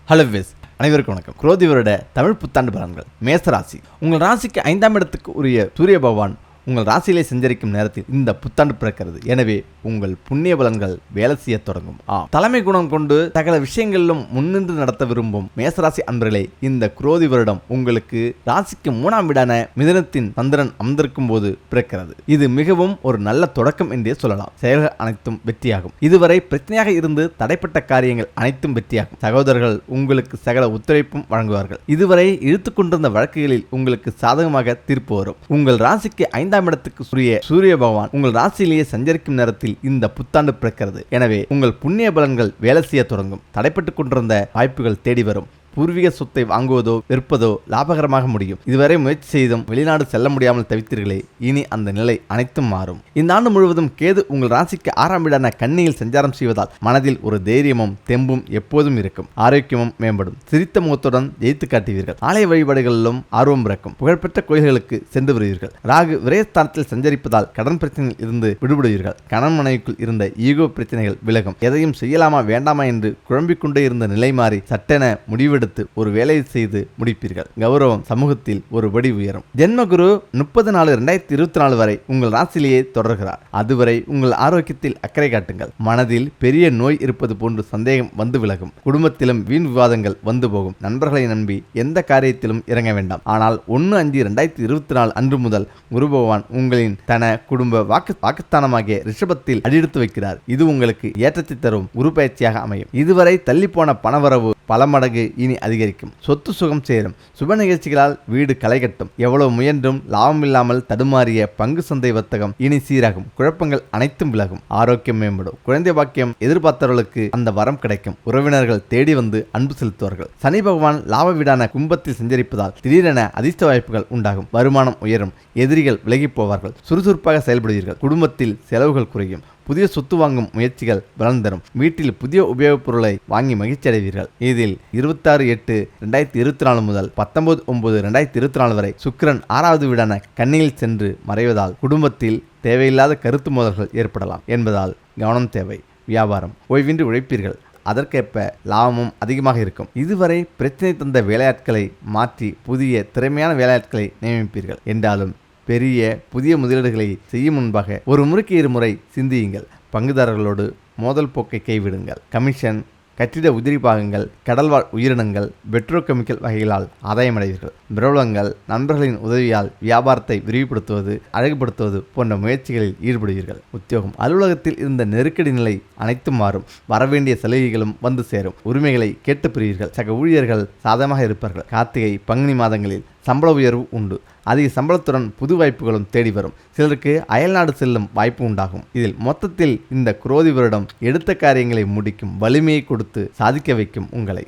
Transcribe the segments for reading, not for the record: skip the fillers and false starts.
Hello விஸ் அனைவருக்கும் வணக்கம். குரோதி வருட தமிழ் புத்தாண்டு பலன்கள். மேச ராசி. உங்கள் ராசிக்கு 5ஆம் இடத்துக்கு உரிய சூரிய பகவான் உங்கள் ராசியிலே சஞ்சரிக்கும் நேரத்தில் இந்த புத்தாண்டு பிறக்கிறது. எனவே உங்கள் புண்ணிய பலன்கள் வேலை செய்ய தொடங்கும். தலைமை குணம் கொண்டு சகல விஷயங்களிலும் முன்னின்று நடத்த விரும்பும் மேசராசி அன்பர்களே, இந்த குரோதி வருடம் உங்களுக்கு ராசிக்கு 3ஆம் வீடான மிதுனத்தின் சந்திரன் அமர்ந்திருக்கும் போது பிறக்கிறது. இது மிகவும் ஒரு நல்ல தொடக்கம் என்றே சொல்லலாம். செயல்கள் அனைத்தும் வெற்றியாகும். இதுவரை பிரச்சனையாக இருந்து தடைப்பட்ட காரியங்கள் அனைத்தும் வெற்றியாகும். சகோதரர்கள் உங்களுக்கு சகல ஒத்துழைப்பும் வழங்குவார்கள். இதுவரை இழுத்து கொண்டிருந்த வழக்குகளில் உங்களுக்கு சாதகமாக தீர்ப்பு வரும். உங்கள் ராசிக்கு 5ஆம் இடத்துக்கு சூரிய பகவான் உங்கள் ராசியிலேயே சஞ்சரிக்கும் நேரத்தில் இந்த புத்தாண்டு பிறக்கிறது. எனவே உங்கள் புண்ணிய பலன்கள் வேலை செய்ய தொடங்கும். தடைப்பட்டுக் கொண்டிருந்த வாய்ப்புகள் தேடி வரும். பூர்வீக சொத்தை வாங்குவதோ விற்பதோ லாபகரமாக முடியும். இதுவரை முயற்சி செய்தும் வெளிநாடு செல்ல முடியாமல் தவித்தீர்களே, இனி அந்த நிலை அனைத்தும் மாறும். இந்த ஆண்டு முழுவதும் கேது உங்கள் ராசிக்கு 6ஆம் வீடான கன்னியில் சஞ்சாரம் செய்வதால் மனதில் ஒரு தைரியமும் தெம்பும் எப்போதும் இருக்கும். ஆரோக்கியமும் மேம்படும். சிரித்த முகத்துடன் ஜெயித்து காட்டுவீர்கள். ஆலய வழிபாடுகளிலும் ஆர்வம் பிறக்கும். புகழ்பெற்ற கோயில்களுக்கு சென்று வருவீர்கள். ராகு விரயஸ்தானத்தில் சஞ்சரிப்பதால் கடன் பிரச்சனையில் இருந்து விடுபடுவீர்கள். கணவன் மனைவிக்குள் இருந்த ஈகோ பிரச்சனைகள் விலகும். எதையும் செய்யலாமா வேண்டாமா என்று குழம்பிக்கொண்டே இருந்த நிலை மாறி சட்டென முடிவெடுத்து ஒரு வேலையை செய்து முடிப்பீர்கள். கௌரவம் சமூகத்தில் ஒரு படி உயரும். ஜென்மகுரு 30/4/2024 வரை உங்கள் ராசியிலேயே தொடர்கிறார். அதுவரை உங்கள் ஆரோக்கியத்தில் அக்கறை காட்டுங்கள். மனதில் பெரிய நோய் இருப்பது போன்று சந்தேகம் வந்து விலகும். குடும்பத்திலும் வீண் விவாதங்கள் வந்து போகும். நண்பர்களை நம்பி எந்த காரியத்திலும் இறங்க வேண்டாம். ஆனால் 1/5/2024 அன்று முதல் குரு பகவான் உங்களின் தன குடும்ப வாக்குஸ்தானமாகிய ரிஷபத்தில் அடியெடுத்து வைக்கிறார். இது உங்களுக்கு ஏற்றத்தை தரும் குரு பயிற்சியாக அமையும். இதுவரை தள்ளிப்போன பணவரவு பல மடங்கு இனி அதிகரிக்கும். சொத்து சுகம் சேரும். சுப நிகழ்ச்சிகளால் வீடு களை கட்டும். எவ்வளவு முயன்றும் லாபம் இல்லாமல் தடுமாறிய பங்கு சந்தை வர்த்தகம் இனி சீராகும். குழப்பங்கள் அனைத்தும் விலகும். ஆரோக்கியம் மேம்படும். குழந்தை பாக்கியம் எதிர்பார்த்தவர்களுக்கு அந்த வரம் கிடைக்கும். உறவினர்கள் தேடி வந்து அன்பு செலுத்துவார்கள். சனி பகவான் லாப வீடான கும்பத்தில் சஞ்சரிப்பதால் திடீரென அதிர்ஷ்ட வாய்ப்புகள் உண்டாகும். வருமானம் உயரும். எதிரிகள் விலகி போவார்கள். சுறுசுறுப்பாக செயல்படுவீர்கள். குடும்பத்தில் செலவுகள் குறையும். புதிய சொத்து வாங்கும் முயற்சிகள் பலன் தரும். வீட்டில் புதிய உபயோகப் பொருளை வாங்கி மகிழ்ச்சி அடைவீர்கள். இதில் 26/8/2024 முதல் 19/9/2024 வரை சுக்கிரன் 6வது வீடான கன்னியில் சென்று மறைவதால் குடும்பத்தில் தேவையில்லாத கருத்து மோதல்கள் ஏற்படலாம் என்பதால் கவனம் தேவை. வியாபாரம் ஓய்வின்றி உழைப்பீர்கள். அதற்கேற்ப லாபமும் அதிகமாக இருக்கும். இதுவரை பிரச்சனை தந்த வேலையாட்களை மாற்றி புதிய திறமையான வேலையாட்களை நியமிப்பீர்கள். என்றாலும் பெரிய புதிய முதலீடுகளை செய்யும் முன்பாக ஒரு முறைக்கு இருமுறை சிந்தியுங்கள். பங்குதாரர்களோடு மோதல் போக்கை கைவிடுங்கள். கமிஷன், கட்டிட உதிரி பாகங்கள், கடல்வாழ் உயிரினங்கள், பெட்ரோகெமிக்கல் வகைகளால் ஆதாயமடைவீர்கள். பிரபலங்கள், நண்பர்களின் உதவியால் வியாபாரத்தை விரிவுபடுத்துவது, அழகுபடுத்துவது போன்ற முயற்சிகளில் ஈடுபடுவீர்கள். உத்தியோகம் அலுவலகத்தில் இருந்த நெருக்கடி நிலை அனைத்தும் மாறும். வரவேண்டிய சலுகைகளும் வந்து சேரும். உரிமைகளை கேட்டு பெறுவீர்கள். சக ஊழியர்கள் சாதகமாக இருப்பார்கள். கார்த்திகை, பங்குனி மாதங்களில் சம்பள உயர்வு உண்டு. அதிக சம்பளத்துடன் புது வாய்ப்புகளும் தேடி வரும். சிலருக்கு அயல்நாடு செல்லும் வாய்ப்பு உண்டாகும். இதில் மொத்தத்தில் இந்த குரோதி வருடம் எடுத்த காரியங்களை முடிக்கும் வலிமையை கொடுத்து சாதிக்க வைக்கும் உங்களை.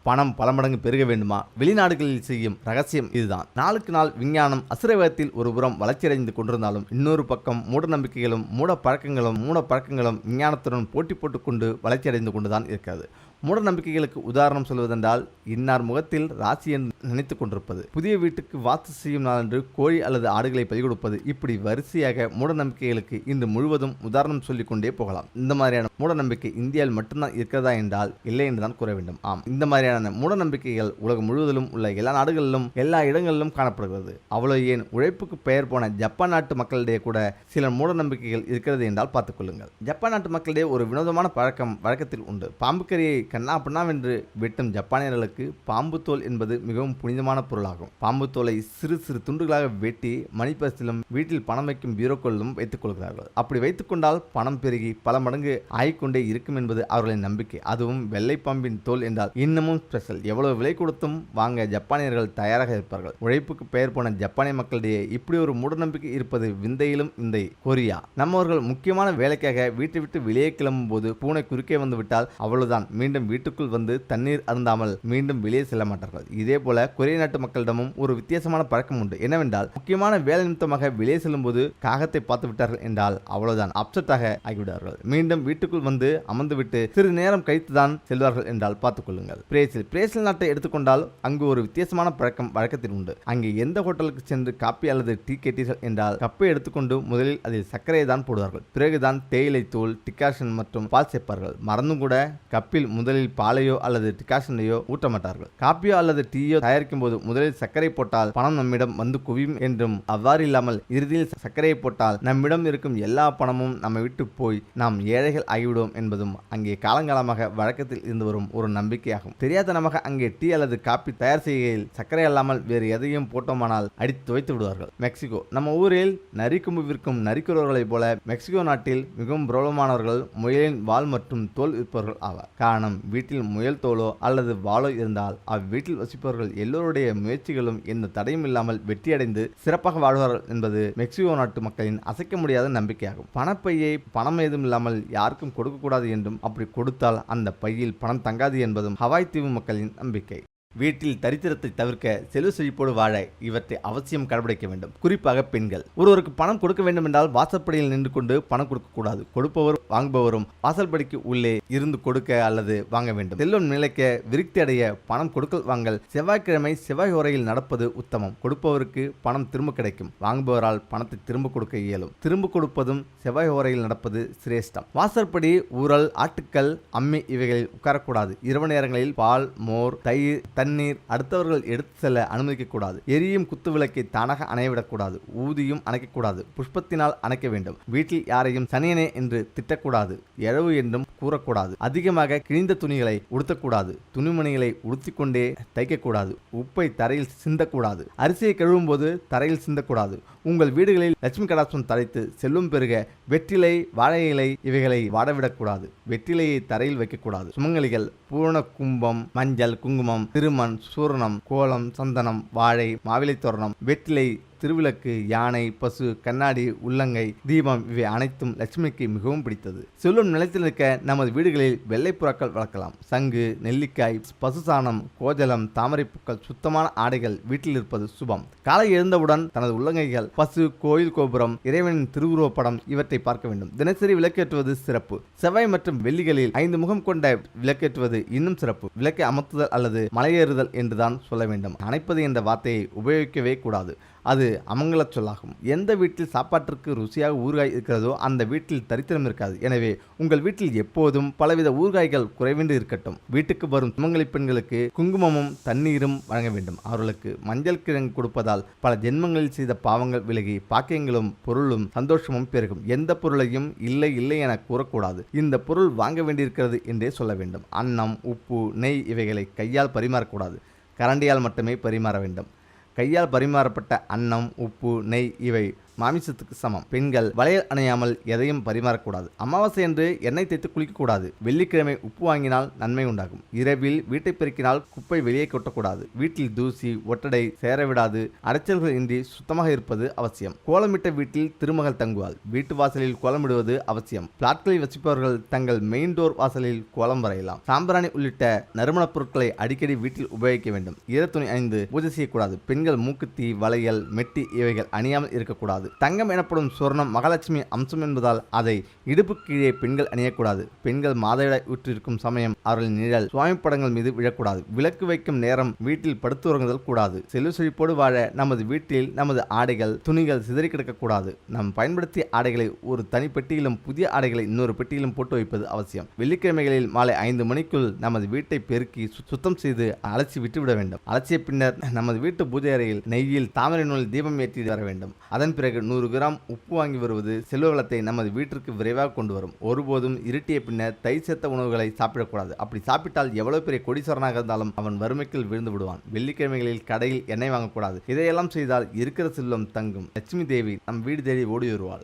பணம் பல மடங்கு பெருக வேண்டுமா? வெளிநாடுகளில் செய்யும் ரகசியம் இதுதான். நாளுக்கு நாள் விஞ்ஞானம் அசுரவேகத்தில் ஒரு புறம் வளர்ச்சியடைந்து கொண்டிருந்தாலும் இன்னொரு பக்கம் மூட நம்பிக்கைகளும் மூட பழக்கங்களும் விஞ்ஞானத்துடன் போட்டி போட்டுக்கொண்டு வளர்ச்சியடைந்து கொண்டுதான் இருக்கிறது. மூட நம்பிக்கைகளுக்கு உதாரணம் சொல்வதென்றால் இன்னார் முகத்தில் ராசி என்று நினைத்து கொண்டிருப்பது, புதிய வீட்டுக்கு வாஸ்து செய்யும் நாளன்று கோழி அல்லது ஆடுகளை பலி கொடுப்பது, இப்படி வரிசையாக மூட நம்பிக்கைகளுக்கு இன்று முழுவதும் உதாரணம் சொல்லிக் கொண்டே போகலாம். இந்த மாதிரியான மூட நம்பிக்கை இந்தியாவில் மட்டும்தான் இருக்கிறதா என்றால் இல்லை என்றுதான் கூற வேண்டும். ஆம், இந்த மாதிரியான மூட நம்பிக்கைகள் உலகம் முழுவதிலும் உள்ள எல்லா நாடுகளிலும் எல்லா இடங்களிலும் காணப்படுகிறது. அவ்வளவு ஏன் உழைப்புக்கு பெயர் போன ஜப்பான் நாட்டு மக்களிடையே கூட சில மூட நம்பிக்கைகள் இருக்கிறது என்றால் பார்த்துக் கொள்ளுங்கள். ஜப்பான் நாட்டு மக்களிடையே ஒரு வினோதமான வழக்கத்தில் உண்டு. பாம்பு கறியை கண்ணா பின்னாவென்று வெட்டும் ஜப்பானியர்களுக்கு பாம்பு தோல் என்பது மிகவும் புனிதமான பொருளாகும். பாம்பு தோலை சிறு சிறு துண்டுகளாக வெட்டி மணிப்பரிசிலும் வீட்டில் பணம் வைக்கும் பீரோக்களிலும் வைத்துக் கொள்கிறார்கள். அப்படி வைத்துக் கொண்டால் பணம் பெருகி பல மடங்கு ஆகிக்கொண்டே இருக்கும் என்பது அவர்களின் நம்பிக்கை. அதுவும் வெள்ளை பாம்பின் தோல் என்றால் இன்னமும் ஸ்பெஷல். எவ்வளவு விலை கொடுத்தும் வாங்க ஜப்பானியர்கள் தயாராக இருப்பார்கள். உழைப்புக்கு பெயர் போன ஜப்பானிய மக்களிடையே இப்படி ஒரு மூடநம்பிக்கை இருப்பது விந்தையிலும் விந்தை. கொரியா நம்மவர்கள் முக்கியமான வேலைக்காக வீட்டை விட்டு வெளியே கிளம்பும் போது பூனை குறுக்கே வந்து விட்டால் அவ்வளவுதான். மீண்டும் வீட்டுக்குள் வந்து தண்ணீர் அருந்தாமல் மீண்டும் வெளியே செல்ல மாட்டார்கள். இதே போல கொரிய நாட்டு மக்களிடமும் ஒரு வித்தியாசமான பழக்கம் உண்டு. என்னவென்றால் முக்கியமான வேலை நிமித்தமாக வெளியே செல்லும் போது காகத்தை பார்த்து விட்டார்கள் என்றால் அவ்வளவுதான், அப்செட்டாக ஆகிவிடார்கள். மீண்டும் வீட்டுக்குள் வந்து அமர்ந்துவிட்டு சிறு நேரம் கழித்துதான் செல்வார்கள் என்றால் பார்த்துக் கொள்ளுங்கள். பிரேசில் நாட்டை எடுத்துக்கொண்டால் அங்கு ஒரு வித்தியாசமான பழக்கம் வழக்கத்தில் உண்டு. அங்கே எந்த ஹோட்டலுக்கு சென்று காப்பி அல்லது டீ கேட்டீர்கள் என்றால் கப்பை எடுத்துக்கொண்டு முதலில் அதில் சர்க்கரையை தான் போடுவார்கள். பிறகுதான் தேயிலை தூள், டிகாஷன் மற்றும் பால் சேர்ப்பார்கள். மறந்தும் கூட கப்பில் முதல் முதலில் பாலையோ அல்லது டிகாஷனையோ ஊற்ற மாட்டார்கள். காப்பியோ அல்லது டீயோ தயாரிக்கும் போது முதலில் சர்க்கரை போட்டால் பணம் நம்மிடம் வந்து குவியும் என்றும், அவ்வாறு இல்லாமல் இறுதியில் சர்க்கரையை போட்டால் நம்மிடம் இருக்கும் எல்லா பணமும் நம்மை விட்டு போய் நாம் ஏழைகள் ஆகிவிடுவோம் என்பதும் அங்கே காலங்காலமாக வழக்கத்தில் இருந்து வரும் ஒரு நம்பிக்கையாகும். தெரியாதனமாக அங்கே டீ அல்லது காப்பி தயார் செய்கையில் சர்க்கரை அல்லாமல் வேறு எதையும் போட்டோமானால் அடித்து துவைத்து விடுவார்கள். மெக்சிகோ. நம்ம ஊரில் நரிக்கும்பு விற்கும் நரிக்குறவர்களைப் போல மெக்சிகோ நாட்டில் மிகவும் பிரபலமானவர்கள் முயலின் வால் மற்றும் தோல் விற்பவர்கள் ஆவார். காரணம், வீட்டில் முயல் தோலோ அல்லது வாளோ இருந்தால் அவ்வீட்டில் வசிப்பவர்கள் எல்லோருடைய முயற்சிகளும் எந்த தடையும் இல்லாமல் வெற்றியடைந்து சிறப்பாக வாழ்வார்கள் என்பது மெக்சிகோ நாட்டு மக்களின் அசைக்க முடியாத நம்பிக்கையாகும். பணப்பையை பணம் ஏதும் இல்லாமல் யாருக்கும் கொடுக்கக்கூடாது என்றும், அப்படி கொடுத்தால் அந்த பையில் பணம் தங்காது என்பதும் ஹவாய் தீவு மக்களின் நம்பிக்கை. வீட்டில் தரித்திரத்தை தவிர்க்க செல்வ செழிப்போடு வாழ இவற்றை அவசியம் கடைபிடிக்க வேண்டும். குறிப்பாக பெண்கள். ஒருவருக்கு பணம் கொடுக்க வேண்டும் என்றால் வாசற்படியில் நின்று கொண்டு பணம் கொடுக்கக்கூடாது. கொடுப்பவரும் வாங்குபவரும் வாசல்படிக்கு உள்ளே இருந்து கொடுக்க அல்லது வாங்க வேண்டும். செல்வம் நிலைக்க விருத்தி அடைய பணம் கொடுக்கல் வாங்கல் செவ்வாய்க்கிழமை செவ்வாய் ஓரையில் நடப்பது உத்தமம். கொடுப்பவருக்கு பணம் திரும்ப கிடைக்கும். வாங்குபவரால் பணத்தை திரும்ப கொடுக்க இயலும். திரும்ப கொடுப்பதும் செவ்வாய் ஓரையில் நடப்பது சிரேஷ்டம். வாசற்படி, ஊரல், ஆட்டுக்கள், அம்மி இவைகளில் உட்காரக்கூடாது. இரவு நேரங்களில் பால், மோர், தயிர், தண்ணீர் அடுத்தவர்கள் எடுத்து செல்ல அனுமதிக்கக்கூடாது. எரியும் குத்து விளக்கை தானாக அணையவிடக்கூடாது. ஊதியும் அணைக்கக்கூடாது. புஷ்பத்தினால் அணைக்க வேண்டும். வீட்டில் யாரையும் சனியனே என்று திட்டக்கூடாது. எழவு என்றும் கூறக்கூடாது. அதிகமாக கிழிந்த துணிகளை உடுத்தக்கூடாது. துணிமணிகளை உடுத்திக்கொண்டே தைக்கக்கூடாது. உப்பை தரையில் சிந்தக்கூடாது. அரிசியை கழுவும் போது தரையில் சிந்தக்கூடாது. உங்கள் வீடுகளில் லட்சுமி கடாட்சம் தழைத்து செல்வம் பெருக வெற்றிலை, வாழை இலை இவைகளை வாடவிடக்கூடாது. வெற்றிலையை தரையில் வைக்கக்கூடாது. சுமங்கலிகள் பூரண கும்பம், மஞ்சள், குங்குமம், திருமண், சூரணம், கோலம், சந்தனம், வாழை, மாவிலை தோரணம், வெற்றிலை, திருவிளக்கு, யானை, பசு, கண்ணாடி, உள்ளங்கை, தீபம் இவை அனைத்தும் லட்சுமிக்கு மிகவும் பிடித்தது. செல்வம் நிலைத்து நிற்க நமது வீடுகளில் வெள்ளை புறாக்கள் வளர்க்கலாம். சங்கு, நெல்லிக்காய், பசுசாணம், கோஜலம், தாமரைப்பூக்கள், சுத்தமான ஆடைகள் வீட்டில் இருப்பது சுபம். காலை எழுந்தவுடன் தனது உள்ளங்கைகள் பசு, கோயில் கோபுரம், இறைவனின் திருவுருவ படம் இவற்றை பார்க்க வேண்டும். தினசரி விளக்கேற்றுவது சிறப்பு. செவ்வாய் மற்றும் வெள்ளிகளில் 5 முகம் கொண்ட விளக்கேற்றுவது இன்னும் சிறப்பு. விளக்கை அமர்த்துதல் அல்லது மலையேறுதல் என்றுதான் சொல்ல வேண்டும். அணைப்பது என்ற வார்த்தையை உபயோகிக்கவே கூடாது. அது அமங்கல சொல்லாகும். எந்த வீட்டில் சாப்பாட்டிற்கு ருசியாக ஊறுகாய் இருக்கிறதோ அந்த வீட்டில் தரித்திரம் இருக்காது. எனவே உங்கள் வீட்டில் எப்போதும் பலவித ஊறுகாய்கள் குறைவின்றி இருக்கட்டும். வீட்டுக்கு வரும் சுமங்கலி பெண்களுக்கு குங்குமமும் தண்ணீரும் வழங்க வேண்டும். அவர்களுக்கு மஞ்சள் கிழங்கு கொடுப்பதால் பல ஜென்மங்களில் செய்த பாவங்கள் விலகி பாக்கியங்களும் பொருளும் சந்தோஷமும் பெருகும். எந்த பொருளையும் இல்லை இல்லை என கூறக்கூடாது. இந்த பொருள் வாங்க வேண்டியிருக்கிறது என்றே சொல்ல வேண்டும். அன்னம், உப்பு, நெய் இவைகளை கையால் பரிமாறக்கூடாது. கரண்டியால் மட்டுமே பரிமாற வேண்டும். கையால் பரிமாறப்பட்ட அன்னம், உப்பு, நெய் இவை மாமிசத்துக்கு சமம். பெண்கள் வளையல் அணையாமல் எதையும் பரிமாறக்கூடாது. அமாவாசை என்று எண்ணெய் தேய்த்து குளிக்கக்கூடாது. வெள்ளிக்கிழமை உப்பு வாங்கினால் நன்மை உண்டாகும். இரவில் வீட்டை பெருக்கினால் குப்பை வெளியே கொட்டக்கூடாது. வீட்டில் தூசி, ஒட்டடை சேரவிடாது. அடைச்சல்கள் இன்றி சுத்தமாக இருப்பது அவசியம். கோலமிட்ட வீட்டில் திருமகள் தங்குவாள். வீட்டு வாசலில் கோலமிடுவது அவசியம். பிளாட்களில் வசிப்பவர்கள் தங்கள் மெயின் டோர் வாசலில் கோலம் வரையலாம். சாம்பிராணி உள்ளிட்ட நறுமணப் பொருட்களை அடிக்கடி வீட்டில் உபயோகிக்க வேண்டும். ஈரத்துணி அணிந்து பூஜை செய்யக்கூடாது. பெண்கள் மூக்குத்தி, வளையல், மெட்டி இவைகள் அணியாமல் இருக்கக்கூடாது. தங்கம் எனப்படும் சுவர்ணம் மகாலட்சுமி அம்சம் என்பதால் அதை இடுப்பு கீழே பெண்கள் அணியக்கூடாது. பெண்கள் மாதவிடாய் ஊற்றிருக்கும் சமயம் அவர்களின் நிழல் சுவாமி படங்கள் மீது விழக்கூடாது. விளக்கு வைக்கும் நேரம் வீட்டில் படுத்து உறங்குதல் கூடாது. செல்வ செழிப்போடு வாழ நமது வீட்டில் நமது ஆடைகள், துணிகள் சிதறி கிடக்கக்கூடாது. நாம் பயன்படுத்திய ஆடைகளை ஒரு தனி பெட்டியிலும் புதிய ஆடைகளை இன்னொரு பெட்டியிலும் போட்டு வைப்பது அவசியம். வெள்ளிக்கிழமைகளில் மாலை 5 மணிக்குள் நமது வீட்டை பெருக்கி சுத்தம் செய்து அலசி விட்டுவிட வேண்டும். அலசிய பின்னர் நமது வீட்டு பூஜை அறையில் நெய்யில் தாமரை நூல் தீபம் ஏற்றி வர வேண்டும். அதன் பிறகு 100 கிராம் உப்பு வாங்கி வருவது செல்வ வளத்தை நமது வீட்டிற்கு விரைவாக கொண்டு வரும். ஒருபோதும் இருட்டிய பின்னர் தயிர் சேர்த்த உணவுகளை சாப்பிடக்கூடாது. அப்படி சாப்பிட்டால் எவ்வளவு பெரிய கோடீஸ்வரனாக இருந்தாலும் அவன் வறுமைக்குள் விழுந்து விடுவான். வெள்ளிக்கிழமைகளில் கடையில் எண்ணெய் வாங்கக்கூடாது. இதையெல்லாம் செய்தால் இருக்கிற செல்வம் தங்கும். லட்சுமி தேவி நம் வீடு தேடி ஓடி வருவாள்.